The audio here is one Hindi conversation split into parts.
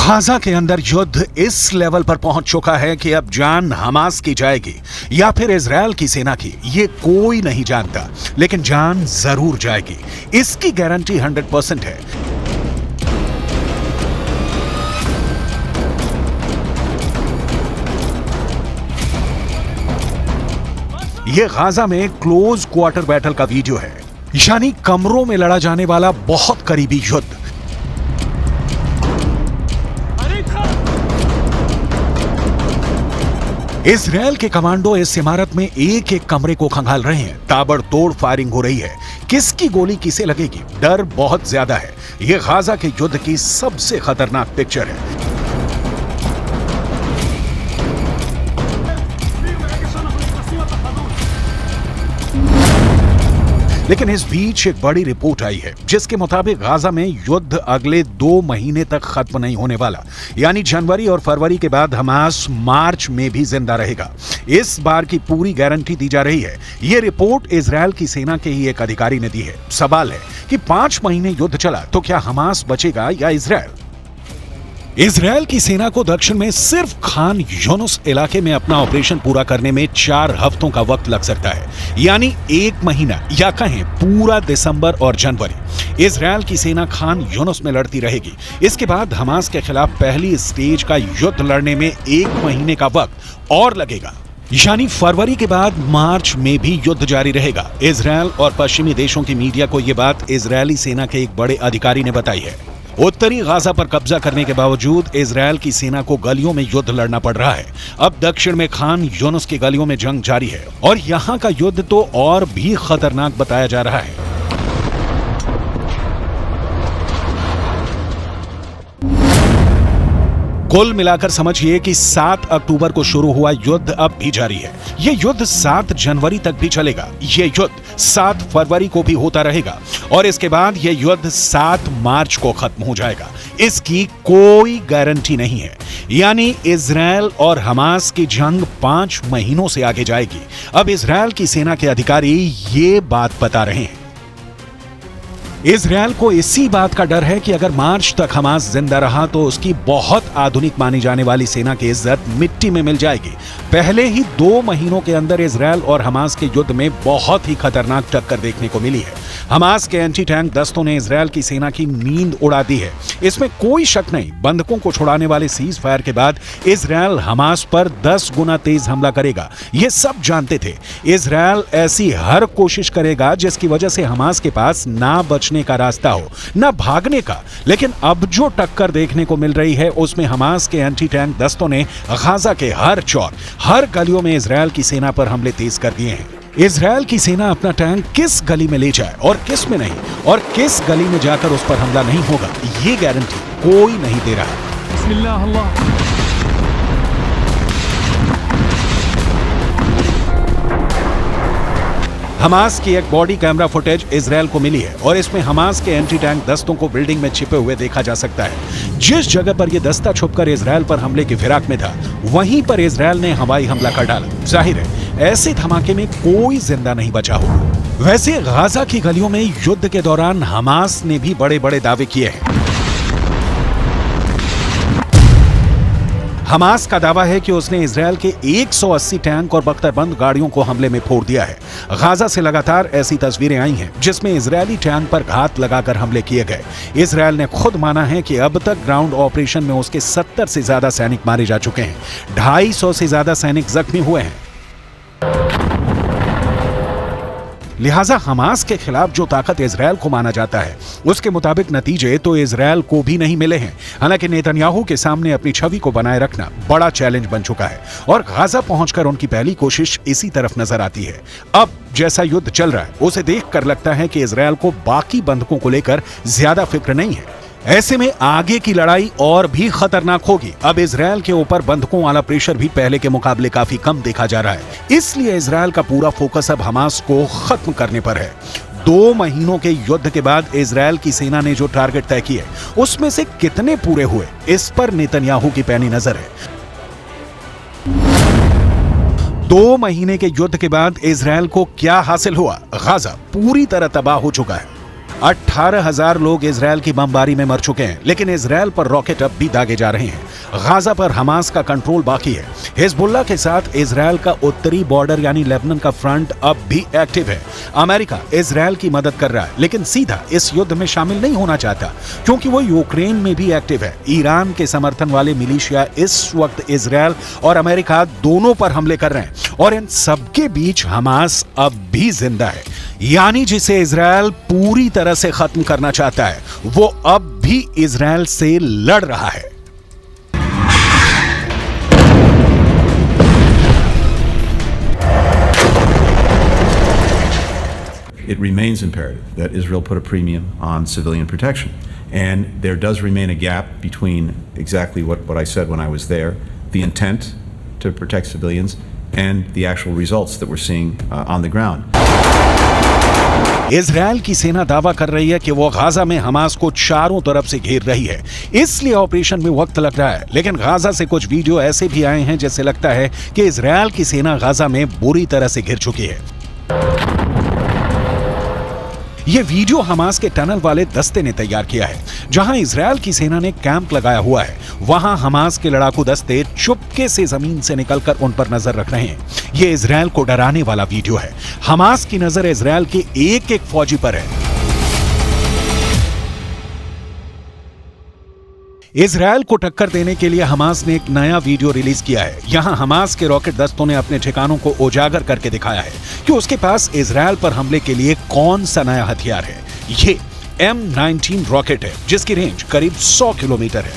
गाजा के अंदर युद्ध इस लेवल पर पहुंच चुका है कि अब जान हमास की जाएगी या फिर इजरायल की सेना की, ये कोई नहीं जानता, लेकिन जान जरूर जाएगी, इसकी गारंटी 100% है। ये गाजा में क्लोज क्वार्टर बैटल का वीडियो है, यानी कमरों में लड़ा जाने वाला बहुत करीबी युद्ध। इजरायल के कमांडो इस इमारत में एक एक कमरे को खंगाल रहे हैं, ताबड़तोड़ फायरिंग हो रही है। किसकी गोली किसे लगेगी, डर बहुत ज्यादा है। यह गाजा के युद्ध की सबसे खतरनाक पिक्चर है। लेकिन इस बीच एक बड़ी रिपोर्ट आई है जिसके मुताबिक गाजा में युद्ध अगले 2 महीने तक खत्म नहीं होने वाला, यानी जनवरी और फरवरी के बाद हमास मार्च में भी जिंदा रहेगा। इस बार की पूरी गारंटी दी जा रही है। यह रिपोर्ट इजरायल की सेना के ही एक अधिकारी ने दी है। सवाल है कि 5 महीने युद्ध चला तो क्या हमास बचेगा या इजरायल? इजरायल की सेना को दक्षिण में सिर्फ खान यूनुस इलाके में अपना ऑपरेशन पूरा करने में 4 हफ्तों का वक्त लग सकता है, यानी 1 महीना या कहें पूरा दिसंबर और जनवरी इजरायल की सेना खान यूनुस में लड़ती रहेगी। इसके बाद हमास के खिलाफ पहली स्टेज का युद्ध लड़ने में 1 महीने का वक्त और लगेगा, यानी फरवरी के बाद मार्च में भी युद्ध जारी रहेगा। इजरायल और पश्चिमी देशों की मीडिया को यह बात इजरायली सेना के एक बड़े अधिकारी ने बताई है। उत्तरी गाजा पर कब्जा करने के बावजूद इजरायल की सेना को गलियों में युद्ध लड़ना पड़ रहा है। अब दक्षिण में खान यूनुस की गलियों में जंग जारी है और यहां का युद्ध तो और भी खतरनाक बताया जा रहा है। कुल मिलाकर समझिए कि 7 अक्टूबर को शुरू हुआ युद्ध अब भी जारी है। यह युद्ध 7 जनवरी तक भी चलेगा। यह युद्ध 7 फरवरी को भी होता रहेगा और इसके बाद यह युद्ध 7 मार्च को खत्म हो जाएगा। इसकी कोई गारंटी नहीं है, यानी इजरायल और हमास की जंग 5 महीनों से आगे जाएगी। अब इजरायल की सेना के अधिकारी ये बात बता रहे हैं। इजरायल को इसी बात का डर है कि अगर मार्च तक हमास जिंदा रहा तो उसकी बहुत आधुनिक मानी जाने वाली सेना की इज्जत मिट्टी में मिल जाएगी। पहले ही 2 महीनों के अंदर इजरायल और हमास के युद्ध में बहुत ही खतरनाक टक्कर देखने को मिली है। हमास के एंटी टैंक दस्तों ने इजरायल की सेना की नींद उड़ा दी है, इसमें कोई शक नहीं। बंधकों को छुड़ाने वाले सीज फायर के बाद इजरायल हमास पर 10 गुना तेज हमला करेगा, ये सब जानते थे। इजरायल ऐसी हर कोशिश करेगा जिसकी वजह से हमास के पास ना बचने का रास्ता हो, ना भागने का। लेकिन अब जो टक्कर देखने को मिल रही है उसमें हमास के एंटी टैंक दस्तों ने गाजा के हर चौर, हर गलियों में इजरायल की सेना पर हमले तेज कर दिए हैं। इजरायल की सेना अपना टैंक किस गली में ले जाए और किस में नहीं, और किस गली में जाकर उस पर हमला नहीं होगा, ये गारंटी कोई नहीं दे रहा। बिस्मिल्लाह अल्लाह। हमास की एक बॉडी कैमरा फुटेज इजरायल को मिली है और इसमें हमास के एंटी टैंक दस्तों को बिल्डिंग में छिपे हुए देखा जा सकता है। जिस जगह पर यह दस्ता छुपकर इजरायल पर हमले की फिराक में था, वहीं पर इजरायल ने हवाई हमला कर डाला। जाहिर है ऐसे धमाके में कोई जिंदा नहीं बचा होगा। वैसे गाजा की गलियों में युद्ध के दौरान हमास ने भी बड़े बड़े दावे किए हैं। हमास का दावा है कि उसने इजरायल के 180 टैंक और बख्तरबंद गाड़ियों को हमले में फोड़ दिया है। गाजा से लगातार ऐसी तस्वीरें आई हैं जिसमें इजरायली टैंक पर घात लगाकर हमले किए गए। इजरायल ने खुद माना है कि अब तक ग्राउंड ऑपरेशन में उसके 70 से ज्यादा सैनिक मारे जा चुके हैं, 250 से ज्यादा सैनिक जख्मी हुए हैं। लिहाजा हमास के खिलाफ जो ताकत इजरायल को माना जाता है उसके मुताबिक नतीजे तो इजरायल को भी नहीं मिले हैं। हालांकि नेतन्याहू के सामने अपनी छवि को बनाए रखना बड़ा चैलेंज बन चुका है और गाजा पहुंचकर उनकी पहली कोशिश इसी तरफ नजर आती है। अब जैसा युद्ध चल रहा है उसे देखकर लगता है कि इजरायल को बाकी बंधकों को लेकर ज्यादा फिक्र नहीं है। ऐसे में आगे की लड़ाई और भी खतरनाक होगी। अब इजरायल के ऊपर बंधकों वाला प्रेशर भी पहले के मुकाबले काफी कम देखा जा रहा है। इसलिए इजरायल का पूरा फोकस अब हमास को खत्म करने पर है। 2 महीनों के युद्ध के बाद इजरायल की सेना ने जो टारगेट तय किए उसमें से कितने पूरे हुए, इस पर नेतन्याहू की पैनी नजर है। 2 महीने के युद्ध के बाद इजरायल को क्या हासिल हुआ? गाजा पूरी तरह तबाह हो चुका है। 18,000 लोग इजरायल की बमबारी में मर चुके हैं, लेकिन इजरायल पर रॉकेट अब भी दागे जा रहे हैं। गाजा पर हमास का कंट्रोल बाकी है। हिजबुल्लाह के साथ इजरायल का उत्तरी बॉर्डर यानी लेबनान का फ्रंट अब भी एक्टिव है। अमेरिका इजरायल की मदद कर रहा है, लेकिन सीधा इस युद्ध में शामिल नहीं होना चाहता, क्योंकि वो यूक्रेन में भी एक्टिव है। ईरान के समर्थन वाले मिलिशिया इस वक्त इजरायल और अमेरिका दोनों पर हमले कर रहे हैं, और इन सबके बीच हमास अब भी जिंदा है, यानी जिसे इजरायल पूरी तरह से खत्म करना चाहता है, वो अब भी इजरायल से लड़ रहा है। It remains imperative that Israel put a premium on civilian protection. And there does remain a gap between exactly what I said when I was there, the intent to protect civilians, and the actual results that we're seeing on the ground. Israel की सेना दावा कर रही है कि वो गाजा में हमास को चारों तरफ से घेर रही है, इसलिए ऑपरेशन में वक्त लग रहा है। लेकिन गाजा से कुछ वीडियो ऐसे भी आए हैं जैसे लगता है कि इजरायल की सेना गाजा में बुरी तरह से घिर चुकी है। ये वीडियो हमास के टनल वाले दस्ते ने तैयार किया है। जहां इजरायल की सेना ने कैंप लगाया हुआ है, वहां हमास के लड़ाकू दस्ते चुपके से जमीन से निकलकर उन पर नजर रख रहे हैं। ये इजरायल को डराने वाला वीडियो है। हमास की नजर इजरायल के एक एक फौजी पर है। इजरायल को टक्कर देने के लिए हमास ने एक नया वीडियो रिलीज किया है। यहां हमास के रॉकेट दस्तों ने अपने ठिकानों को उजागर करके दिखाया है कि उसके पास इजरायल पर हमले के लिए कौन सा नया हथियार है। ये M19 रॉकेट है, जिसकी रेंज करीब 100 किलोमीटर है।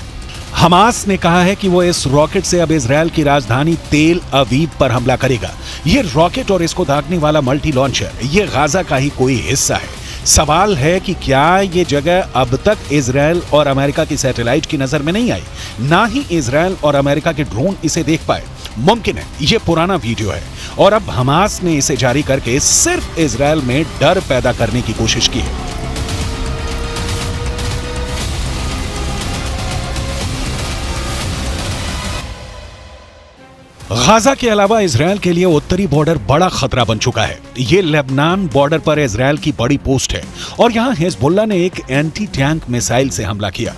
हमास ने कहा है कि वो इस रॉकेट से अब इजरायल की राजधानी तेल अवीव पर हमला करेगा। ये रॉकेट और इसको दागने वाला मल्टी लॉन्चर ये गाजा का ही कोई हिस्सा है। सवाल है कि क्या ये जगह अब तक इजरायल और अमेरिका की सैटेलाइट की नजर में नहीं आई, ना ही इजरायल और अमेरिका के ड्रोन इसे देख पाए। मुमकिन है ये पुराना वीडियो है और अब हमास ने इसे जारी करके सिर्फ इजरायल में डर पैदा करने की कोशिश की है। गाजा के अलावा इजरायल के लिए उत्तरी बॉर्डर बड़ा खतरा बन चुका है। ये लेबनान बॉर्डर पर इजरायल की बड़ी पोस्ट है और यहां हिजबुल्लाह ने एक एंटी टैंक मिसाइल से हमला किया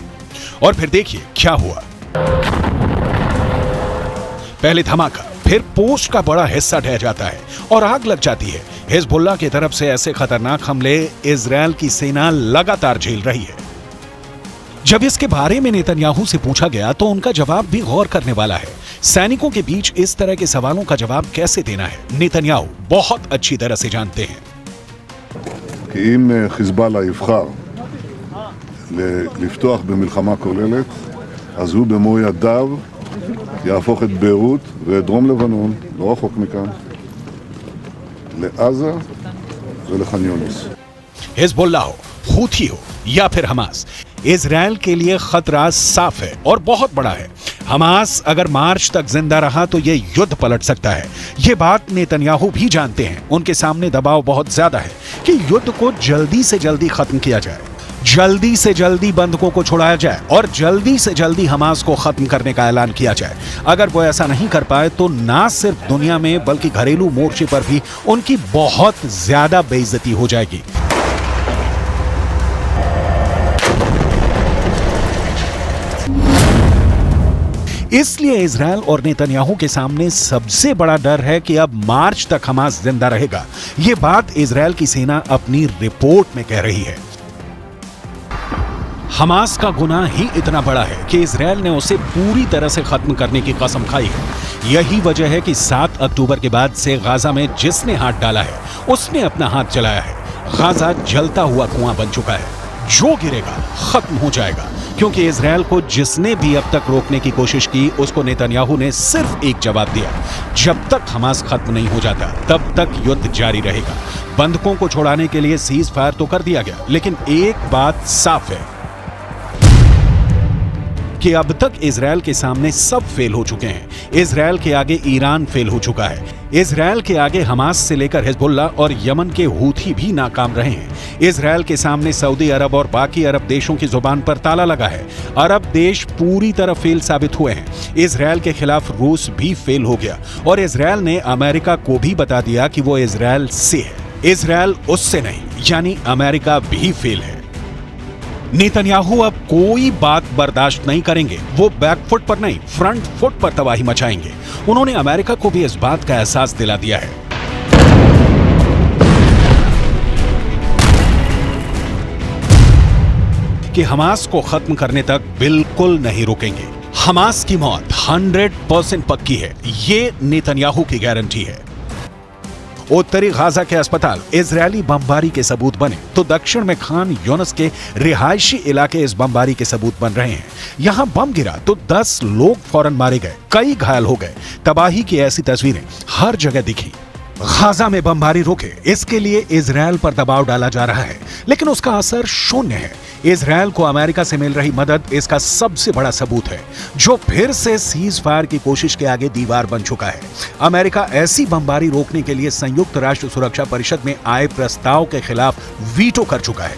और फिर देखिए क्या हुआ। पहले धमाका, फिर पोस्ट का बड़ा हिस्सा ढह जाता है और आग लग जाती है। हिजबुल्लाह की तरफ से ऐसे खतरनाक हमले इजरायल की सेना लगातार झेल रही है। जब इसके बारे में नेतन्याहू से पूछा गया तो उनका जवाब भी गौर करने वाला है। सैनिकों के बीच इस तरह के सवालों का जवाब कैसे देना है, नेतन्याहू बहुत अच्छी तरह से जानते हैं। कि אם חיזבאללה יבחר לפתוח במלחמה כוללת, אז הוא במו ידיו יהפוך את ביירות ואת דרום לבנון, לא רחוק מכאן, לעזה ולח'אן יונס। हिजबुल्लाह हो, हूथी हो या फिर हमास, इजरायल के लिए खतरा साफ है और बहुत बड़ा है। हमास अगर मार्च तक जिंदा रहा तो ये युद्ध पलट सकता है। ये बात नेतन्याहू भी जानते हैं। उनके सामने दबाव बहुत ज्यादा है कि युद्ध को जल्दी से जल्दी खत्म किया जाए, जल्दी से जल्दी बंधकों को छुड़ाया जाए और जल्दी से जल्दी हमास को खत्म करने का ऐलान किया जाए। अगर वो ऐसा नहीं कर पाए तो ना सिर्फ दुनिया में बल्कि घरेलू मोर्चे पर भी उनकी बहुत ज्यादा बेइज्जती हो जाएगी। इसलिए इजरायल और नेतन्याहू के सामने सबसे बड़ा डर है कि अब मार्च तक हमास जिंदा रहेगा। यह बात इजरायल की सेना अपनी रिपोर्ट में कह रही है। हमास का गुनाह ही इतना बड़ा है कि इजरायल ने उसे पूरी तरह से खत्म करने की कसम खाई है। यही वजह है कि 7 अक्टूबर के बाद से गाजा में जिसने हाथ डाला है उसने अपना हाथ जलाया है। गाजा जलता हुआ कुआं बन चुका है, जो गिरेगा खत्म हो जाएगा, क्योंकि इजरायल को जिसने भी अब तक रोकने की कोशिश की उसको नेतन्याहू ने सिर्फ एक जवाब दिया, जब तक हमास खत्म नहीं हो जाता तब तक युद्ध जारी रहेगा। बंधकों को छुड़ाने के लिए सीज फायर तो कर दिया गया, लेकिन एक बात साफ है कि अब तक इजरायल के सामने सब फेल हो चुके हैं। इजरायल के आगे ईरान फेल हो चुका है। इजरायल के आगे हमास से लेकर हिजबुल्लाह और यमन के हूथी भी नाकाम रहे हैं। इजरायल के सामने सऊदी अरब और बाकी अरब देशों की जुबान पर ताला लगा है। अरब देश पूरी तरह फेल साबित हुए हैं। इजरायल के खिलाफ रूस भी फेल हो गया और इजरायल ने अमेरिका को भी बता दिया कि वो इजरायल से है, इजरायल उससे नहीं, यानी अमेरिका भी फेल है। नेतन्याहू अब कोई बात बर्दाश्त नहीं करेंगे। वो बैकफुट पर नहीं, फ्रंट फुट पर तबाही मचाएंगे। उन्होंने अमेरिका को भी इस बात का एहसास दिला दिया है। कि हमास को खत्म करने तक बिल्कुल नहीं रुकेंगे। हमास की मौत 100% पक्की है, ये नेतन्याहू की गारंटी है। उत्तरी गाजा के अस्पताल इजरायली बमबारी के सबूत बने तो दक्षिण में खान यूनिस के रिहायशी इलाके इस बमबारी के सबूत बन रहे हैं। यहां बम गिरा तो 10 लोग फौरन मारे गए, कई घायल हो गए। तबाही की ऐसी तस्वीरें हर जगह दिखी। गाजा में बमबारी रोके, इसके लिए इजरायल पर दबाव डाला जा रहा है, लेकिन उसका असर शून्य है। इजरायल को अमेरिका से मिल रही मदद इसका सबसे बड़ा सबूत है, जो फिर से सीज फायर की कोशिश के आगे दीवार बन चुका है। अमेरिका ऐसी बमबारी रोकने के लिए संयुक्त राष्ट्र सुरक्षा परिषद में आए प्रस्ताव के खिलाफ वीटो कर चुका है।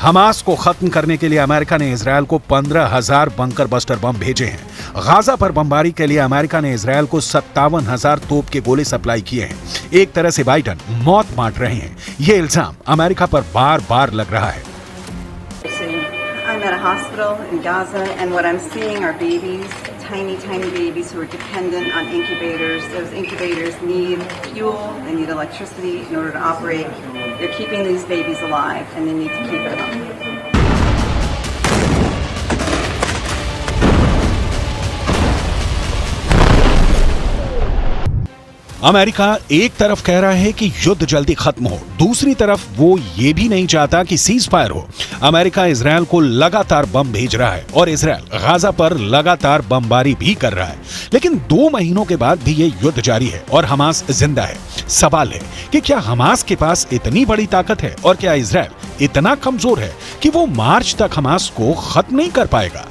हमास को खत्म करने के लिए अमेरिका ने इजरायल को 15,000 बंकर बस्टर बम भेजे हैं। गाजा पर बमबारी के लिए अमेरिका ने इजरायल को 57,000 तोप के गोले सप्लाई किए हैं। एक तरह से बाइडन मौत बांट रहे हैं। ये इल्जाम अमेरिका पर बार-बार लग रहा है। I'm at a hospital in Gaza, and what I'm seeing are babies, tiny babies who are dependent on incubators. Those incubators need fuel, they need electricity in order to operate. They're keeping these babies alive, and they need to keep it up. America एक तरफ कह रहा है कि युद्ध जल्दी खत्म हो, दूसरी तरफ वो ये भी नहीं चाहता कि सीज फायर हो। अमेरिका इजरायल को लगातार बम भेज रहा है और इजरायल गाजा पर लगातार बमबारी भी कर रहा है, लेकिन 2 महीनों के बाद भी ये युद्ध जारी है और हमास जिंदा है। सवाल है कि क्या हमास के पास इतनी बड़ी ताकत है और क्या इजरायल इतना कमजोर है कि वो मार्च तक हमास को खत्म नहीं कर पाएगा?